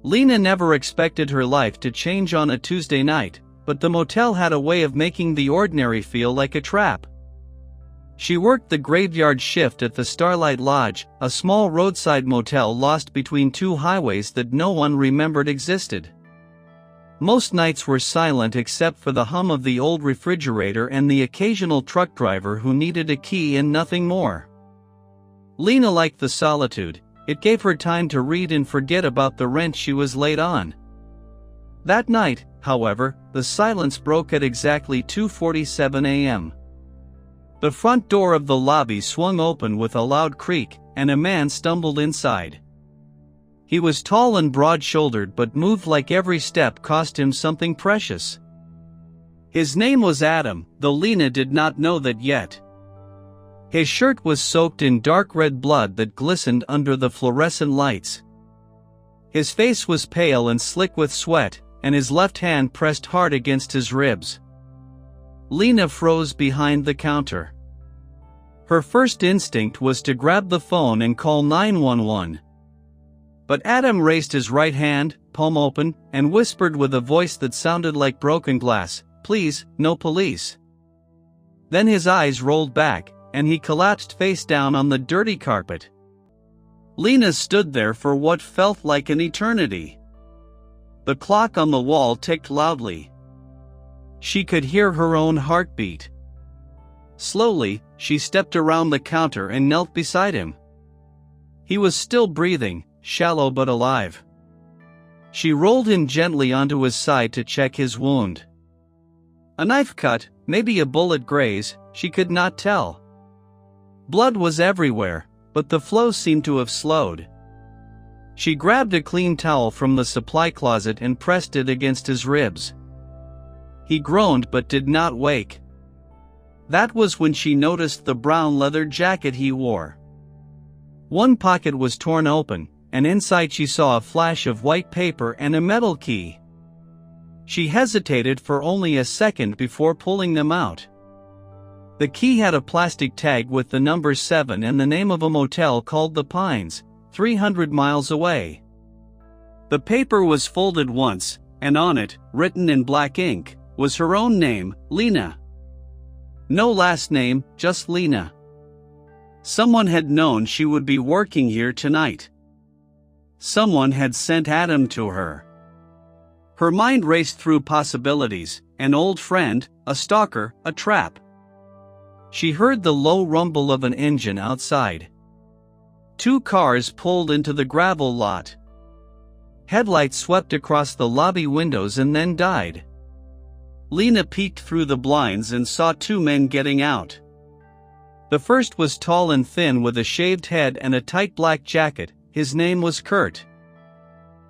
Lena never expected her life to change on a Tuesday night, but the motel had a way of making the ordinary feel like a trap. She worked the graveyard shift at the Starlight Lodge, a small roadside motel lost between two highways that no one remembered existed. Most nights were silent except for the hum of the old refrigerator and the occasional truck driver who needed a key and nothing more. Lena liked the solitude. It gave her time to read and forget about the rent she was late on. That night, however, the silence broke at exactly 2:47 a.m. The front door of the lobby swung open with a loud creak, and a man stumbled inside. He was tall and broad-shouldered but moved like every step cost him something precious. His name was Adam, though Lena did not know that yet. His shirt was soaked in dark red blood that glistened under the fluorescent lights. His face was pale and slick with sweat, and his left hand pressed hard against his ribs. Lena froze behind the counter. Her first instinct was to grab the phone and call 911. But Adam raised his right hand, palm open, and whispered with a voice that sounded like broken glass, "Please, no police." Then his eyes rolled back, and he collapsed face down on the dirty carpet. Lena stood there for what felt like an eternity. The clock on the wall ticked loudly. She could hear her own heartbeat. Slowly, she stepped around the counter and knelt beside him. He was still breathing, shallow but alive. She rolled him gently onto his side to check his wound. A knife cut, maybe a bullet graze, she could not tell. Blood was everywhere, but the flow seemed to have slowed. She grabbed a clean towel from the supply closet and pressed it against his ribs. He groaned but did not wake. That was when she noticed the brown leather jacket he wore. One pocket was torn open, and inside she saw a flash of white paper and a metal key. She hesitated for only a second before pulling them out. The key had a plastic tag with the number 7 and the name of a motel called The Pines, 300 miles away. The paper was folded once, and on it, written in black ink, was her own name, Lena. No last name, just Lena. Someone had known she would be working here tonight. Someone had sent Adam to her. Her mind raced through possibilities: an old friend, a stalker, a trap. She heard the low rumble of an engine outside. 2 cars pulled into the gravel lot. Headlights swept across the lobby windows and then died. Lena peeked through the blinds and saw 2 men getting out. The first was tall and thin with a shaved head and a tight black jacket. His name was Kurt.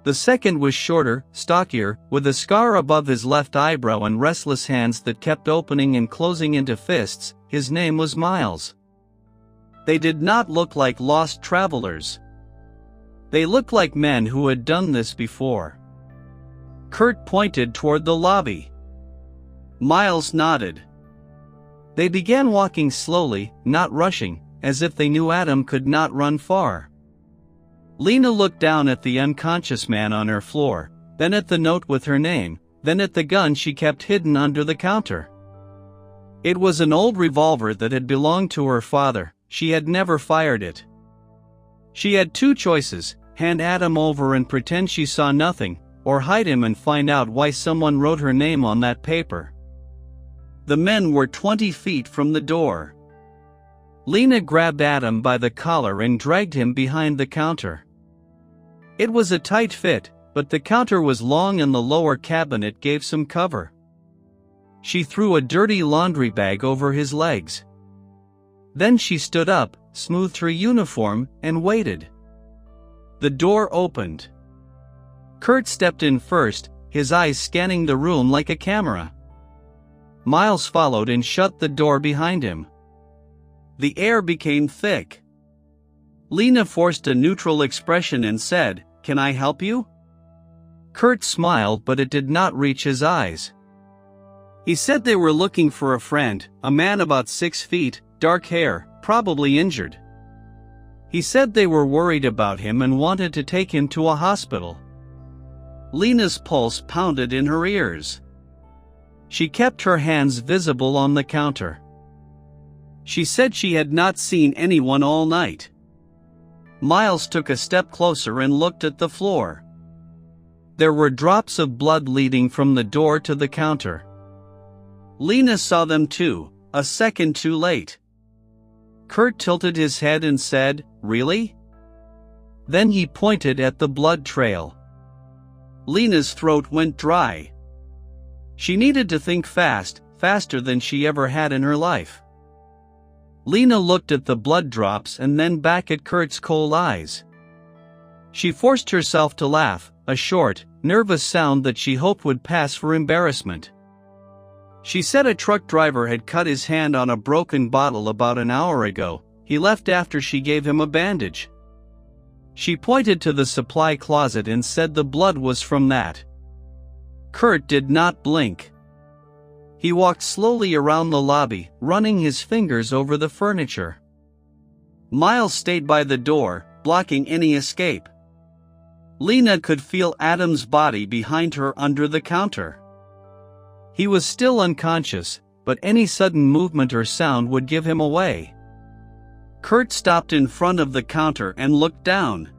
The second was shorter, stockier, with a scar above his left eyebrow and restless hands that kept opening and closing into fists. His name was Miles. They did not look like lost travelers. They looked like men who had done this before. Kurt pointed toward the lobby. Miles nodded. They began walking slowly, not rushing, as if they knew Adam could not run far. Lena looked down at the unconscious man on her floor, then at the note with her name, then at the gun she kept hidden under the counter. It was an old revolver that had belonged to her father. She had never fired it. She had 2 choices: hand Adam over and pretend she saw nothing, or hide him and find out why someone wrote her name on that paper. The men were 20 feet from the door. Lena grabbed Adam by the collar and dragged him behind the counter. It was a tight fit, but the counter was long and the lower cabinet gave some cover. She threw a dirty laundry bag over his legs. Then she stood up, smoothed her uniform, and waited. The door opened. Kurt stepped in first, his eyes scanning the room like a camera. Miles followed and shut the door behind him. The air became thick. Lena forced a neutral expression and said, "Can I help you?" Kurt smiled, but it did not reach his eyes. He said they were looking for a friend, a man about 6 feet, dark hair, probably injured. He said they were worried about him and wanted to take him to a hospital. Lena's pulse pounded in her ears. She kept her hands visible on the counter. She said she had not seen anyone all night. Miles took a step closer and looked at the floor. There were drops of blood leading from the door to the counter. Lena saw them too, a second too late. Kurt tilted his head and said, "Really?" Then he pointed at the blood trail. Lena's throat went dry. She needed to think fast, faster than she ever had in her life. Lena looked at the blood drops and then back at Kurt's cold eyes. She forced herself to laugh, a short, nervous sound that she hoped would pass for embarrassment. She said a truck driver had cut his hand on a broken bottle about an hour ago. He left after she gave him a bandage. She pointed to the supply closet and said the blood was from that. Kurt did not blink. He walked slowly around the lobby, running his fingers over the furniture. Miles stayed by the door, blocking any escape. Lena could feel Adam's body behind her under the counter. He was still unconscious, but any sudden movement or sound would give him away. Kurt stopped in front of the counter and looked down.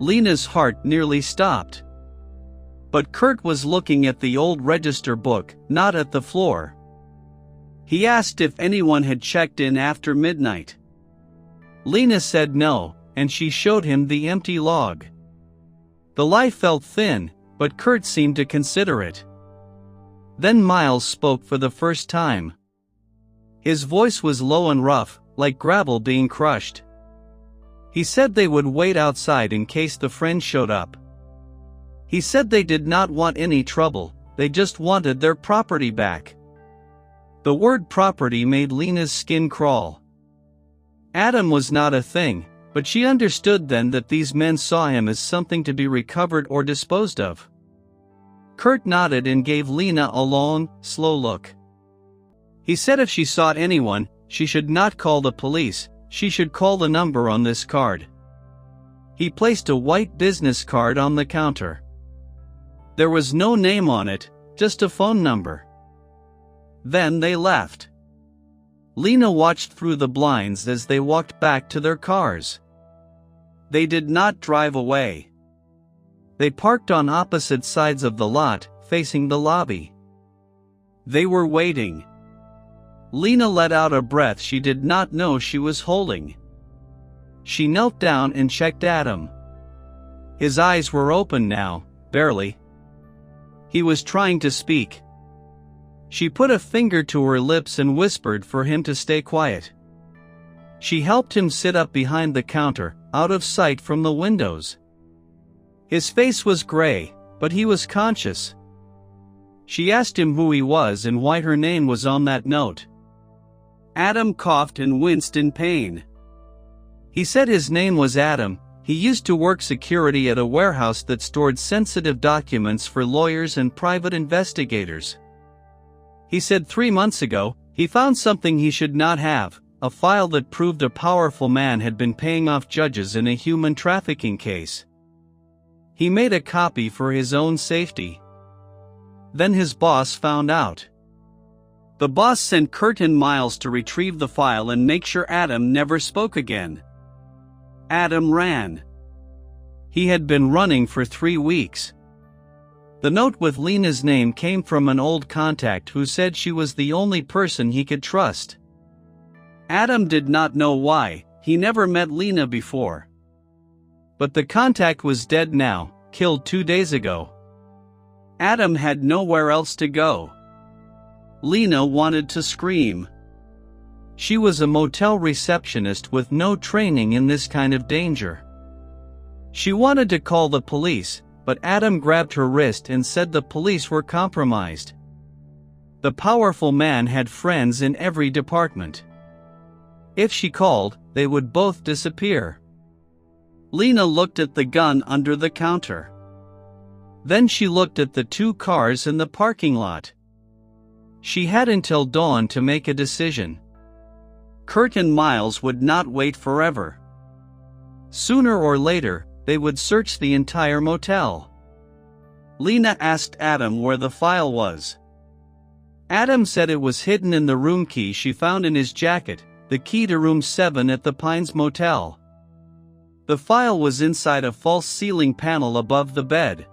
Lena's heart nearly stopped. But Kurt was looking at the old register book, not at the floor. He asked if anyone had checked in after midnight. Lena said no, and she showed him the empty log. The lie felt thin, but Kurt seemed to consider it. Then Miles spoke for the first time. His voice was low and rough, like gravel being crushed. He said they would wait outside in case the friend showed up. He said they did not want any trouble, they just wanted their property back. The word property made Lena's skin crawl. Adam was not a thing, but she understood then that these men saw him as something to be recovered or disposed of. Kurt nodded and gave Lena a long, slow look. He said if she saw anyone, she should not call the police, she should call the number on this card. He placed a white business card on the counter. There was no name on it, just a phone number. Then they left. Lena watched through the blinds as they walked back to their cars. They did not drive away. They parked on opposite sides of the lot, facing the lobby. They were waiting. Lena let out a breath she did not know she was holding. She knelt down and checked Adam. His eyes were open now, barely. He was trying to speak. She put a finger to her lips and whispered for him to stay quiet. She helped him sit up behind the counter, out of sight from the windows. His face was gray, but he was conscious. She asked him who he was and why her name was on that note. Adam coughed and winced in pain. He said his name was Adam. He used to work security at a warehouse that stored sensitive documents for lawyers and private investigators. He said 3 months ago, he found something he should not have, a file that proved a powerful man had been paying off judges in a human trafficking case. He made a copy for his own safety. Then his boss found out. The boss sent Kurt and Miles to retrieve the file and make sure Adam never spoke again. Adam ran. He had been running for 3 weeks. The note with Lena's name came from an old contact who said she was the only person he could trust. Adam did not know why, he never met Lena before. But the contact was dead now, killed 2 days ago. Adam had nowhere else to go. Lena wanted to scream. She was a motel receptionist with no training in this kind of danger. She wanted to call the police, but Adam grabbed her wrist and said the police were compromised. The powerful man had friends in every department. If she called, they would both disappear. Lena looked at the gun under the counter. Then she looked at the 2 cars in the parking lot. She had until dawn to make a decision. Kurt and Miles would not wait forever. Sooner or later, they would search the entire motel. Lena asked Adam where the file was. Adam said it was hidden in the room key she found in his jacket, the key to room 7 at the Pines Motel. The file was inside a false ceiling panel above the bed.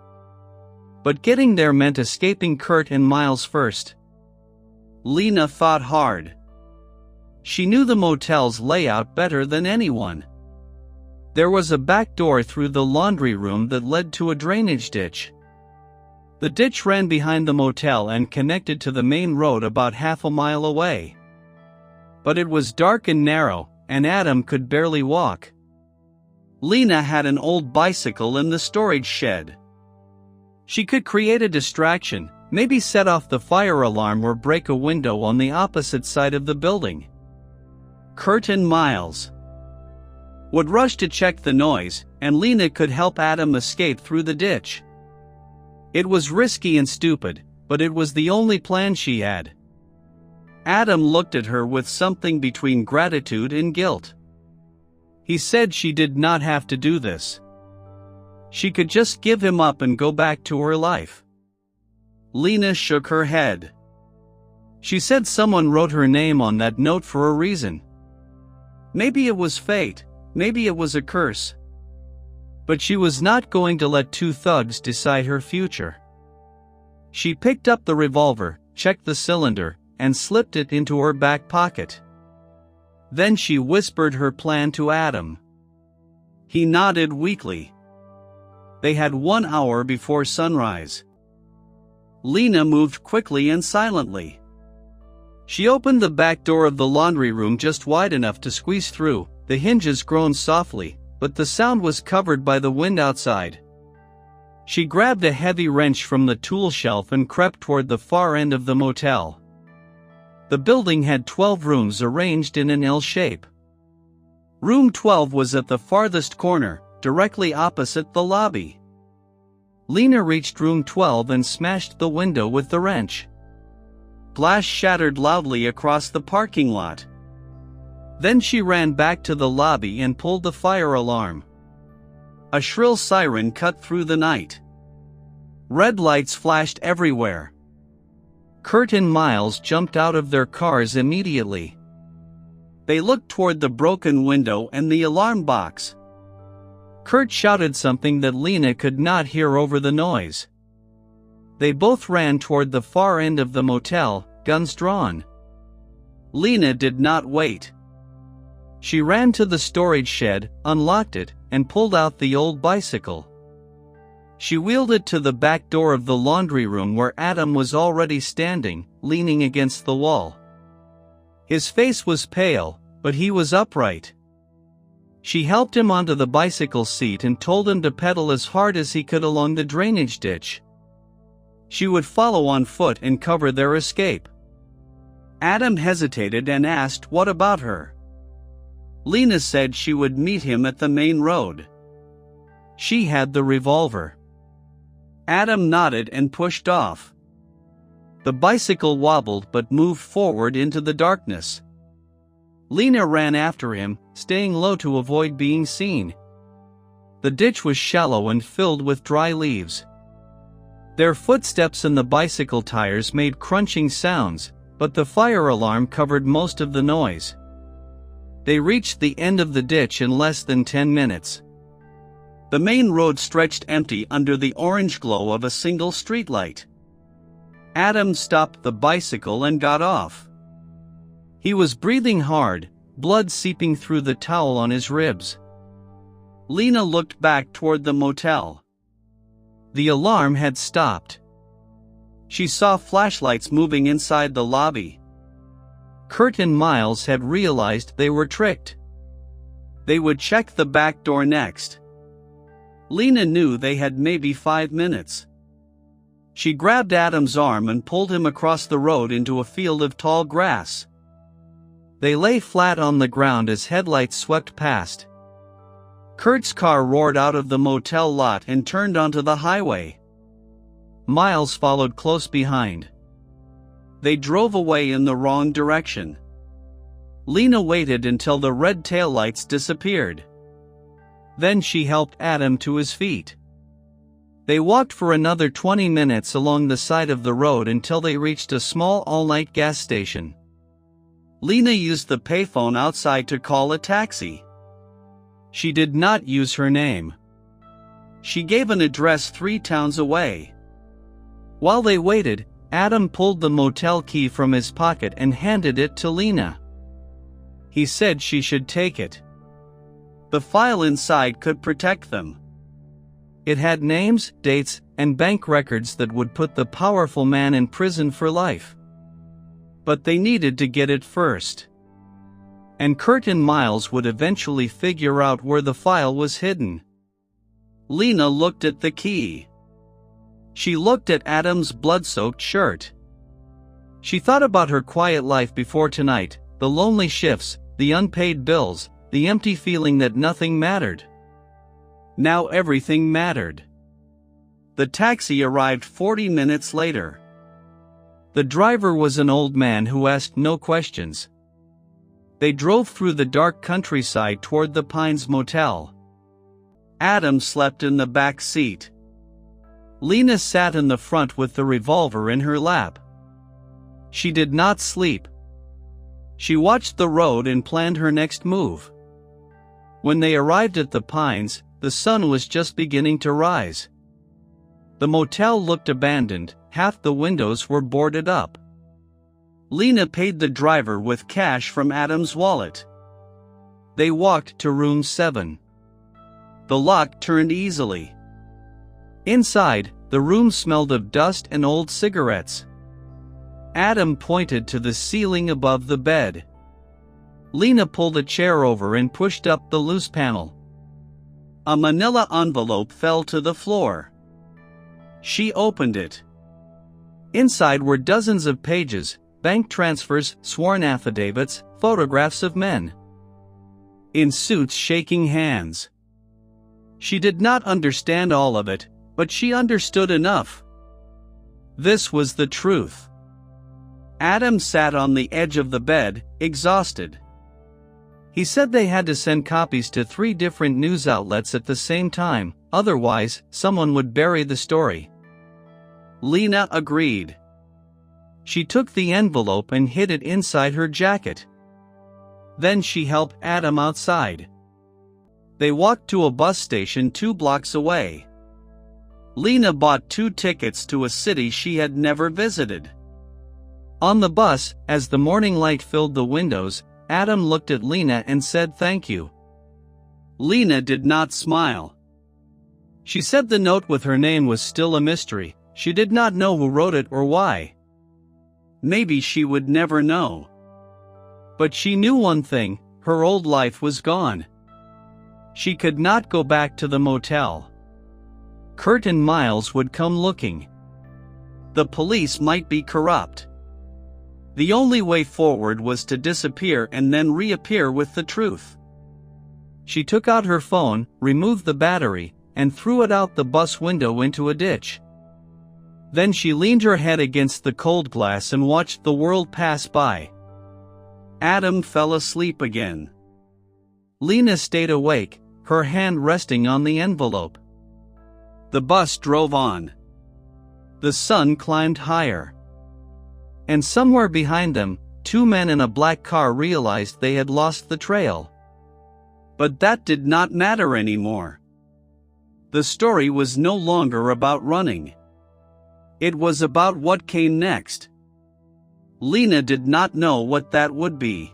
But getting there meant escaping Kurt and Miles first. Lena thought hard. She knew the motel's layout better than anyone. There was a back door through the laundry room that led to a drainage ditch. The ditch ran behind the motel and connected to the main road about half a mile away. But it was dark and narrow, and Adam could barely walk. Lena had an old bicycle in the storage shed. She could create a distraction, maybe set off the fire alarm or break a window on the opposite side of the building. Kurt and Miles would rush to check the noise, and Lena could help Adam escape through the ditch. It was risky and stupid, but it was the only plan she had. Adam looked at her with something between gratitude and guilt. He said she did not have to do this. She could just give him up and go back to her life. Lena shook her head. She said someone wrote her name on that note for a reason. Maybe it was fate, maybe it was a curse. But she was not going to let two thugs decide her future. She picked up the revolver, checked the cylinder, and slipped it into her back pocket. Then she whispered her plan to Adam. He nodded weakly. They had 1 hour before sunrise. Lena moved quickly and silently. She opened the back door of the laundry room just wide enough to squeeze through. The hinges groaned softly, but the sound was covered by the wind outside. She grabbed a heavy wrench from the tool shelf and crept toward the far end of the motel. The building had 12 rooms arranged in an L shape. Room 12 was at the farthest corner, directly opposite the lobby. Lena reached room 12 and smashed the window with the wrench. Glass shattered loudly across the parking lot. Then she ran back to the lobby and pulled the fire alarm. A shrill siren cut through the night. Red lights flashed everywhere. Kurt and Miles jumped out of their cars immediately. They looked toward the broken window and the alarm box. Kurt shouted something that Lena could not hear over the noise. They both ran toward the far end of the motel, guns drawn. Lena did not wait. She ran to the storage shed, unlocked it, and pulled out the old bicycle. She wheeled it to the back door of the laundry room where Adam was already standing, leaning against the wall. His face was pale, but he was upright. She helped him onto the bicycle seat and told him to pedal as hard as he could along the drainage ditch. She would follow on foot and cover their escape. Adam hesitated and asked what about her. Lena said she would meet him at the main road. She had the revolver. Adam nodded and pushed off. The bicycle wobbled but moved forward into the darkness. Lena ran after him, staying low to avoid being seen. The ditch was shallow and filled with dry leaves. Their footsteps and the bicycle tires made crunching sounds, but the fire alarm covered most of the noise. They reached the end of the ditch in less than 10 minutes. The main road stretched empty under the orange glow of a single streetlight. Adam stopped the bicycle and got off. He was breathing hard, blood seeping through the towel on his ribs. Lena looked back toward the motel. The alarm had stopped. She saw flashlights moving inside the lobby. Kurt and Miles had realized they were tricked. They would check the back door next. Lena knew they had maybe 5 minutes. She grabbed Adam's arm and pulled him across the road into a field of tall grass. They lay flat on the ground as headlights swept past. Kurt's car roared out of the motel lot and turned onto the highway. Miles followed close behind. They drove away in the wrong direction. Lena waited until the red taillights disappeared. Then she helped Adam to his feet. They walked for another 20 minutes along the side of the road until they reached a small all-night gas station. Lena used the payphone outside to call a taxi. She did not use her name. She gave an address 3 towns away. While they waited, Adam pulled the motel key from his pocket and handed it to Lena. He said she should take it. The file inside could protect them. It had names, dates, and bank records that would put the powerful man in prison for life. But they needed to get it first. And Kurt and Miles would eventually figure out where the file was hidden. Lena looked at the key. She looked at Adam's blood-soaked shirt. She thought about her quiet life before tonight, the lonely shifts, the unpaid bills, the empty feeling that nothing mattered. Now everything mattered. The taxi arrived 40 minutes later. The driver was an old man who asked no questions. They drove through the dark countryside toward the Pines Motel. Adam slept in the back seat. Lena sat in the front with the revolver in her lap. She did not sleep. She watched the road and planned her next move. When they arrived at the Pines, the sun was just beginning to rise. The motel looked abandoned, half the windows were boarded up. Lena paid the driver with cash from Adam's wallet. They walked to room 7. The lock turned easily. Inside, the room smelled of dust and old cigarettes. Adam pointed to the ceiling above the bed. Lena pulled a chair over and pushed up the loose panel. A manila envelope fell to the floor. She opened it. Inside were dozens of pages, bank transfers, sworn affidavits, photographs of men in suits shaking hands. She did not understand all of it, but she understood enough. This was the truth. Adam sat on the edge of the bed, exhausted. He said they had to send copies to 3 different news outlets at the same time, otherwise, someone would bury the story. Lena agreed. She took the envelope and hid it inside her jacket. Then she helped Adam outside. They walked to a bus station 2 blocks away. Lena bought 2 tickets to a city she had never visited. On the bus, as the morning light filled the windows, Adam looked at Lena and said thank you. Lena did not smile. She said the note with her name was still a mystery. She did not know who wrote it or why. Maybe she would never know. But she knew one thing, her old life was gone. She could not go back to the motel. Kurt and Miles would come looking. The police might be corrupt. The only way forward was to disappear and then reappear with the truth. She took out her phone, removed the battery, and threw it out the bus window into a ditch. Then she leaned her head against the cold glass and watched the world pass by. Adam fell asleep again. Lena stayed awake, her hand resting on the envelope. The bus drove on. The sun climbed higher. And somewhere behind them, 2 men in a black car realized they had lost the trail. But that did not matter anymore. The story was no longer about running. It was about what came next. Lena did not know what that would be.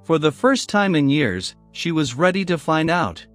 For the first time in years, she was ready to find out.